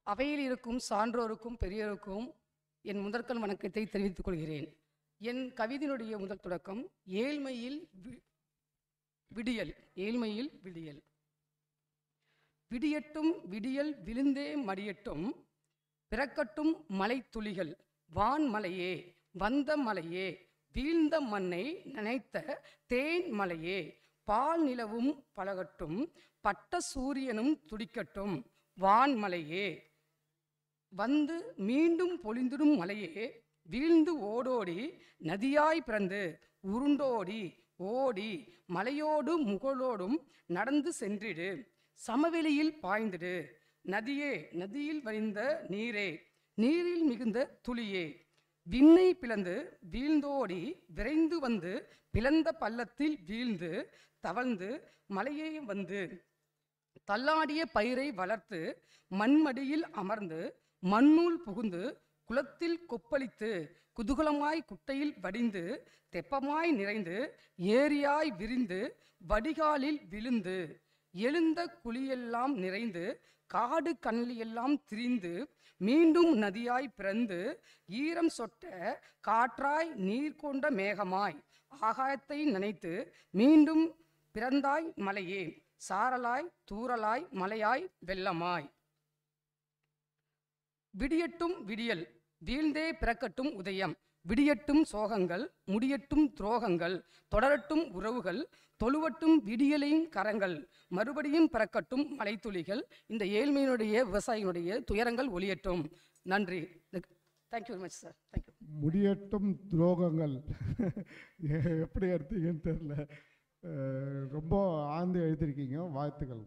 அவையில் இருக்கும் சான்றோருக்கும் பெரியோருக்கும் என் முதற்கண் வணக்கத்தை தெரிவித்துக் கொள்கிறேன். என் கவிதையினுடைய முதல் தொடக்கம் ஏழ்மையில் விடியல். ஏழ்மையில் விடியல். விடியட்டும் விடியல் விழுந்தே மடியட்டும், பிறக்கட்டும் மலை துளிகள் வான்மலையே வந்த மலையே, வீழ்ந்த மண்ணை நினைத்த தேன் மலையே, பால் நிலவும் பழகட்டும், பட்ட சூரியனும் துடிக்கட்டும் வான்மலையே, வந்து மீண்டும் பொழிந்திடும் மலையே, வீழ்ந்து ஓடோடி நதியாய் பிறந்து உருண்டோடி ஓடி மலையோடு முகலோடும் நடந்து சென்றிடு, சமவெளியில் பாய்ந்திடு நதியே, நதியில் வழிந்த நீரே, நீரில் மிகுந்த துளியே, விண்ணை பிளந்து வீழ்ந்தோடி விரைந்து வந்து பிளந்த பள்ளத்தில் வீழ்ந்து தவழ்ந்து மலையே வந்து, தள்ளாடிய பயிரை வளர்த்து மண்மடியில் அமர்ந்து மண்ணுள் புகுந்து குளத்தில் கொப்பளித்து குதூகலமாய் குட்டையில் வடிந்து தெப்பமாய் நிறைந்து ஏரியாய் விரிந்து வடிகாலில் விழுந்து எழுந்த குழியெல்லாம் நிறைந்து காடு கண்ணியெல்லாம் திரிந்து மீண்டும் நதியாய் பிறந்து ஈரம் சொட்ட காற்றாய் நீர் கொண்ட மேகமாய் ஆகாயத்தை நினைத்து மீண்டும் பிறந்தாய் மலையே, சாரலாய் தூறலாய் மலையாய் வெள்ளமாய். விடியட்டும் விடியல் வீழ்ந்தே பிறக்கட்டும் உதயம், விடியட்டும் சோகங்கள் முடியட்டும் துரோகங்கள், தொடரட்டும் உறவுகள் தொழுவட்டும் விடியலின் கரங்கள், மறுபடியும் பிறக்கட்டும் மலைத்துளிகள், இந்த ஏழ்மையினுடைய விவசாயிகளுடைய துயரங்கள் ஒளியட்டும். நன்றி. Thank you very much sir. Thank you. முடியட்டும் துரோகங்கள் எப்படி எடுத்தீங்கன்னு தெரியல, ரொம்ப ஆழ்ந்து எழுதியிருக்கீங்க. வாழ்த்துக்கள்.